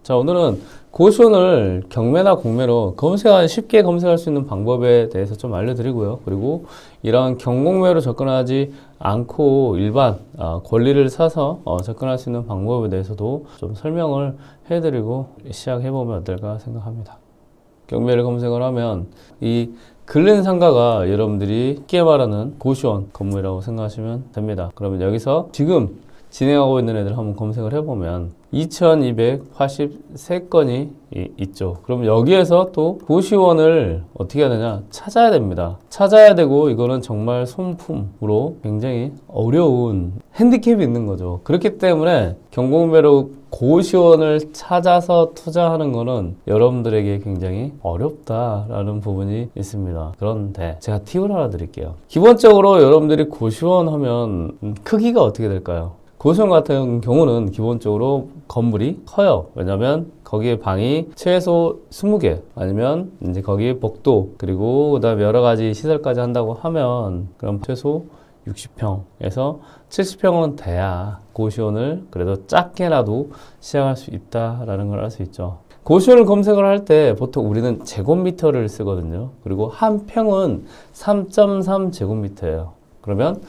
자, 오늘은 고시원을 경매나 공매로 쉽게 검색할 수 있는 방법에 대해서 좀 알려드리고요. 그리고 이런 경공매로 접근하지 않고 일반 권리를 사서 접근할 수 있는 방법에 대해서도 좀 설명을 해드리고 시작해보면 어떨까 생각합니다. 경매를 검색을 하면 이 근린상가가 여러분들이 쉽게 말하는 고시원 건물이라고 생각하시면 됩니다. 그러면 여기서 지금 진행하고 있는 애들 한번 검색을 해보면 2283건이 있죠. 그럼 여기에서 또 고시원을 어떻게 해야 되냐? 찾아야 됩니다. 찾아야 되고 이거는 정말 손품으로 굉장히 어려운 핸디캡이 있는 거죠. 그렇기 때문에 경공매로 고시원을 찾아서 투자하는 거는 여러분들에게 굉장히 어렵다라는 부분이 있습니다. 그런데 제가 팁을 하나 드릴게요. 기본적으로 여러분들이 고시원 하면 크기가 어떻게 될까요? 고시원 같은 경우는 기본적으로 건물이 커요. 왜냐면 거기에 방이 최소 20개 아니면 이제 거기에 복도 그리고 그다음에 여러 가지 시설까지 한다고 하면 그럼 최소 60평에서 70평은 돼야 고시원을 그래도 작게라도 시작할 수 있다라는 걸 알 수 있죠. 고시원을 검색을 할 때 보통 우리는 제곱미터를 쓰거든요. 그리고 한 평은 3.3제곱미터예요. 그러면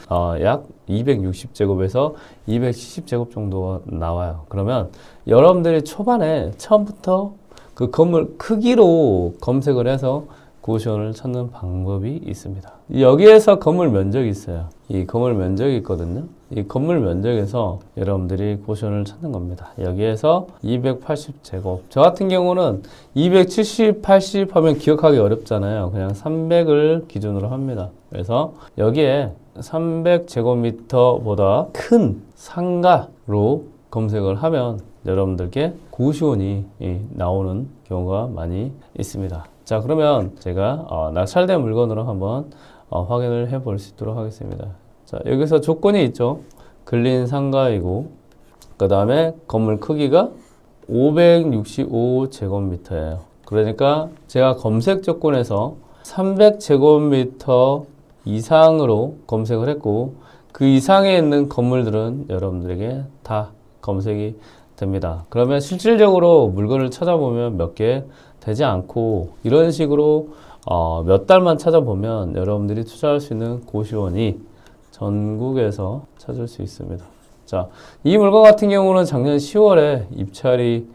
약 260제곱에서 270제곱 정도가 나와요. 그러면 여러분들이 초반에 처음부터 그 건물 크기로 검색을 해서 고시원을 찾는 방법이 있습니다. 여기에서 건물 면적이 있어요. 이 건물 면적이 있거든요. 이 건물 면적에서 여러분들이 고시원을 찾는 겁니다. 여기에서 280제곱. 저 같은 경우는 270, 80 하면 기억하기 어렵잖아요. 그냥 300을 기준으로 합니다. 그래서 여기에 300제곱미터보다 큰 상가로 검색을 하면 여러분들께 고시원이 나오는 경우가 많이 있습니다. 자, 그러면 제가 낙찰된 물건으로 한번 확인을 해 볼 수 있도록 하겠습니다. 자, 여기서 조건이 있죠. 근린 상가이고 그 다음에 건물 크기가 565제곱미터예요. 그러니까 제가 검색 조건에서 300제곱미터 이상으로 검색을 했고 그 이상에 있는 건물들은 여러분들에게 다 검색이 됩니다. 그러면 실질적으로 물건을 찾아보면 몇 개 되지 않고 이런 식으로 몇 달만 찾아보면 여러분들이 투자할 수 있는 고시원이 전국에서 찾을 수 있습니다. 자, 이 물건 같은 경우는 작년 10월에 입찰이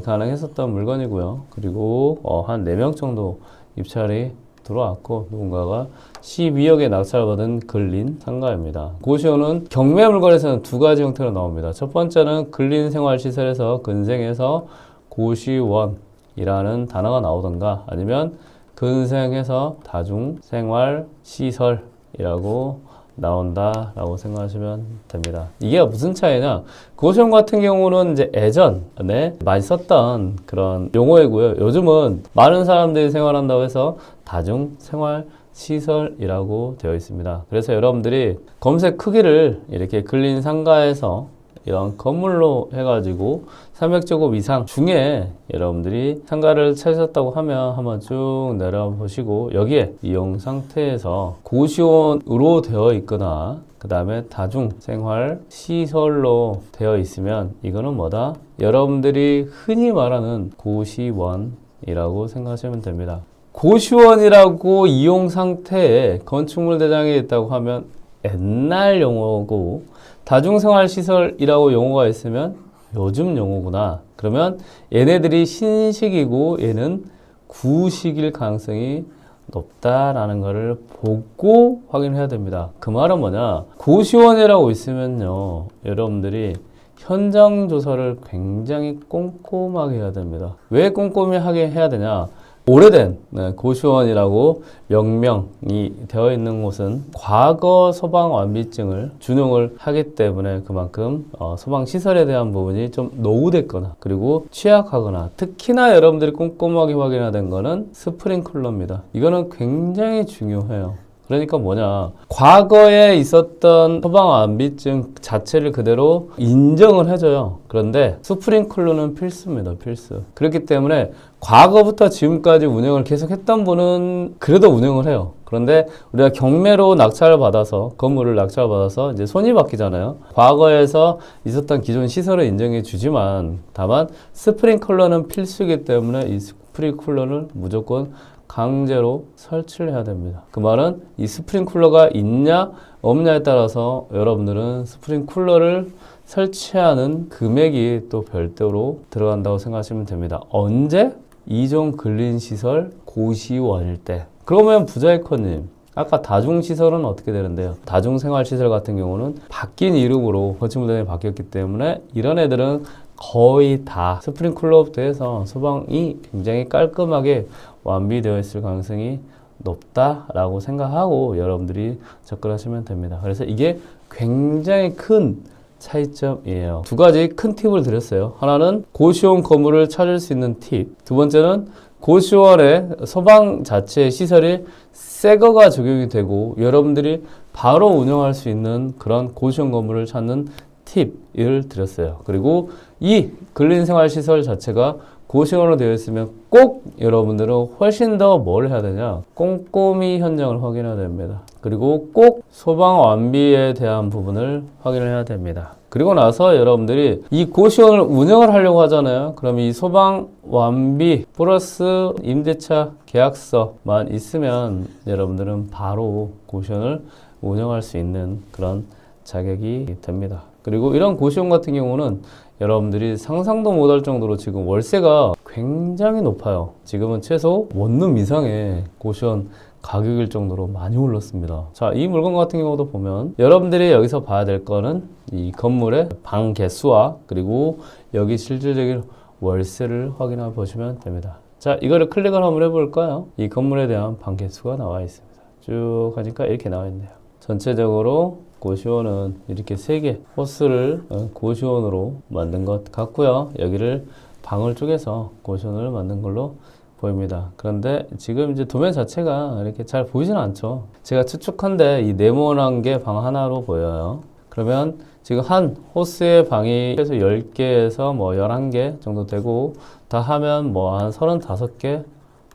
가능했었던 물건이고요. 그리고 한 4명 정도 입찰이 들어왔고 누군가가 12억에 낙찰받은 근린 상가입니다. 고시원은 경매 물건에서는 두 가지 형태로 나옵니다. 첫 번째는 근린생활시설에서 근생에서 고시원이라는 단어가 나오던가 아니면 근생에서 다중생활시설이라고 나온다라고 생각하시면 됩니다. 이게 무슨 차이냐? 고시원 같은 경우는 이제 예전에 많이 썼던 그런 용어이고요. 요즘은 많은 사람들이 생활한다고 해서 다중생활시설이라고 되어 있습니다. 그래서 여러분들이 검색 크기를 이렇게 근린 상가에서 이런 건물로 해가지고 300제곱 이상 중에 여러분들이 상가를 찾으셨다고 하면 한번 쭉 내려보시고 여기에 이용 상태에서 고시원으로 되어 있거나 그 다음에 다중생활 시설로 되어 있으면 이거는 뭐다? 여러분들이 흔히 말하는 고시원이라고 생각하시면 됩니다. 고시원이라고 이용 상태에 건축물 대장이 있다고 하면 옛날 용어고 다중생활시설이라고 용어가 있으면 요즘 용어구나. 그러면 얘네들이 신식이고 얘는 구식일 가능성이 높다라는 것을 보고 확인해야 됩니다. 그 말은 뭐냐? 고시원이라고 있으면요. 여러분들이 현장 조사를 굉장히 꼼꼼하게 해야 됩니다. 왜 꼼꼼하게 해야 되냐? 오래된 고시원이라고 명명이 되어 있는 곳은 과거 소방완비증을 준용을 하기 때문에 그만큼 소방시설에 대한 부분이 좀 노후됐거나 그리고 취약하거나 특히나 여러분들이 꼼꼼하게 확인해야 되는 거는 스프링클러입니다. 이거는 굉장히 중요해요. 그러니까 뭐냐, 과거에 있었던 소방안비증 자체를 그대로 인정을 해줘요. 그런데 스프링클러는 필수입니다. 필수. 그렇기 때문에 과거부터 지금까지 운영을 계속 했던 분은 그래도 운영을 해요. 그런데 우리가 경매로 낙찰을 받아서 건물을 낙찰을 받아서 이제 손이 바뀌잖아요. 과거에서 있었던 기존 시설을 인정해 주지만 다만 스프링클러는 필수이기 때문에 이 스프링클러를 무조건 강제로 설치를 해야 됩니다. 그 말은 이 스프링쿨러가 있냐 없냐에 따라서 여러분들은 스프링쿨러를 설치하는 금액이 또 별도로 들어간다고 생각하시면 됩니다. 언제? 이종 근린시설 고시원일 때. 그러면 부자이커님, 아까 다중시설은 어떻게 되는데요? 다중생활시설 같은 경우는 바뀐 이름으로 건축물단이 바뀌었기 때문에 이런 애들은 거의 다 스프링쿨러부터 해서 소방이 굉장히 깔끔하게 완비되어 있을 가능성이 높다라고 생각하고 여러분들이 접근하시면 됩니다. 그래서 이게 굉장히 큰 차이점이에요. 두 가지 큰 팁을 드렸어요. 하나는 고시원 건물을 찾을 수 있는 팁. 두 번째는 고시원의 소방 자체의 시설이 새 거가 적용이 되고 여러분들이 바로 운영할 수 있는 그런 고시원 건물을 찾는 팁을 드렸어요. 그리고 이 근린생활시설 자체가 고시원으로 되어 있으면 꼭 여러분들은 훨씬 더 뭘 해야 되냐? 꼼꼼히 현장을 확인해야 됩니다. 그리고 꼭 소방 완비에 대한 부분을 확인을 해야 됩니다. 그리고 나서 여러분들이 이 고시원을 운영을 하려고 하잖아요. 그럼 이 소방 완비 플러스 임대차 계약서만 있으면 여러분들은 바로 고시원을 운영할 수 있는 그런 자격이 됩니다. 그리고 이런 고시원 같은 경우는 여러분들이 상상도 못할 정도로 지금 월세가 굉장히 높아요. 지금은 최소 원룸 이상의 고시원 가격일 정도로 많이 올랐습니다. 자, 이 물건 같은 경우도 보면 여러분들이 여기서 봐야 될 거는 이 건물의 방 개수와 그리고 여기 실질적인 월세를 확인해 보시면 됩니다. 자, 이거를 클릭을 한번 해볼까요? 이 건물에 대한 방 개수가 나와 있습니다. 쭉 하니까 이렇게 나와 있네요. 전체적으로 고시원은 이렇게 3개 호스를 고시원으로 만든 것 같고요. 여기를 방을 쪼개서 고시원을 만든 걸로 보입니다. 그런데 지금 이제 도면 자체가 이렇게 잘 보이진 않죠. 제가 추측한데 이 네모난 게 방 하나로 보여요. 그러면 지금 한 호스의 방이 그래서 10개에서 뭐 11개 정도 되고 다 하면 뭐 한 35개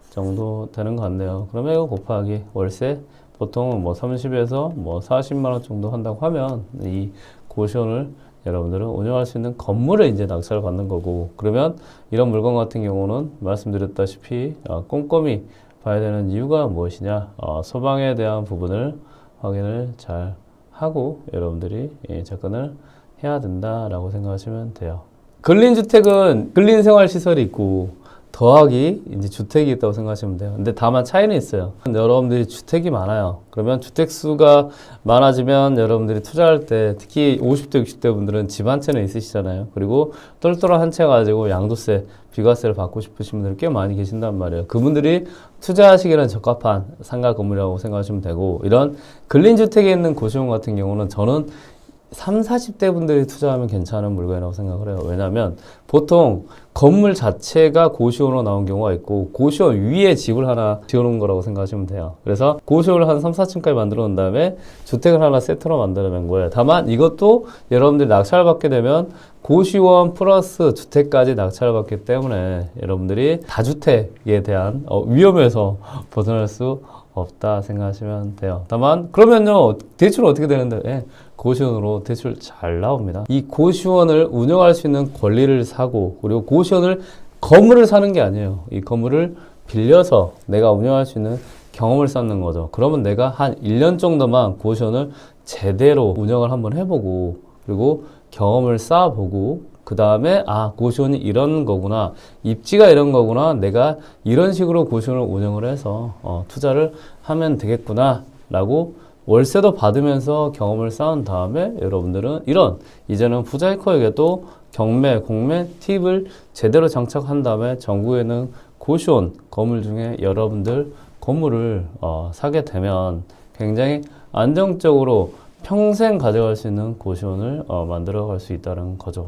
정도 되는 것 같네요. 그러면 이거 곱하기 월세 보통 뭐 30에서 뭐 40만 원 정도 한다고 하면 이 고시원을 여러분들은 운영할 수 있는 건물에 이제 낙찰을 받는 거고, 그러면 이런 물건 같은 경우는 말씀드렸다시피 꼼꼼히 봐야 되는 이유가 무엇이냐, 소방에 대한 부분을 확인을 잘 하고 여러분들이 접근을 해야 된다라고 생각하시면 돼요. 근린주택은 근린생활시설이 있고 더하기 이제 주택이 있다고 생각하시면 돼요. 근데 다만 차이는 있어요. 여러분들이 주택이 많아요. 그러면 주택 수가 많아지면 여러분들이 투자할 때 특히 50대, 60대 분들은 집 한 채는 있으시잖아요. 그리고 똘똘한 한 채 가지고 양도세, 비과세를 받고 싶으신 분들이 꽤 많이 계신단 말이에요. 그분들이 투자하시기에는 적합한 상가 건물이라고 생각하시면 되고, 이런 근린주택에 있는 고시원 같은 경우는 저는 30, 40대 분들이 투자하면 괜찮은 물건이라고 생각을 해요. 왜냐하면 보통 건물 자체가 고시원으로 나온 경우가 있고 고시원 위에 집을 하나 지어놓은 거라고 생각하시면 돼요. 그래서 고시원을 한 3, 4층까지 만들어 놓은 다음에 주택을 하나 세트로 만들어낸 거예요. 다만 이것도 여러분들이 낙찰을 받게 되면 고시원 플러스 주택까지 낙찰을 받기 때문에 여러분들이 다주택에 대한 위험에서 벗어날 수 없다 생각하시면 돼요. 다만 그러면요 대출은 어떻게 되는데 고시원으로 대출 잘 나옵니다. 이 고시원을 운영할 수 있는 권리를 사고, 그리고 고시원을 건물을 사는 게 아니에요. 이 건물을 빌려서 내가 운영할 수 있는 경험을 쌓는 거죠. 그러면 내가 한 1년 정도만 고시원을 제대로 운영을 한번 해보고 그리고 경험을 쌓아보고 그 다음에 고시원이 이런 거구나, 입지가 이런 거구나, 내가 이런 식으로 고시원을 운영을 해서 투자를 하면 되겠구나 라고 월세도 받으면서 경험을 쌓은 다음에 여러분들은 이런 이제는 부자이커에게도 경매, 공매 팁을 제대로 장착한 다음에 전국에는 고시원 건물 중에 여러분들 건물을 사게 되면 굉장히 안정적으로 평생 가져갈 수 있는 고시원을 만들어 갈 수 있다는 거죠.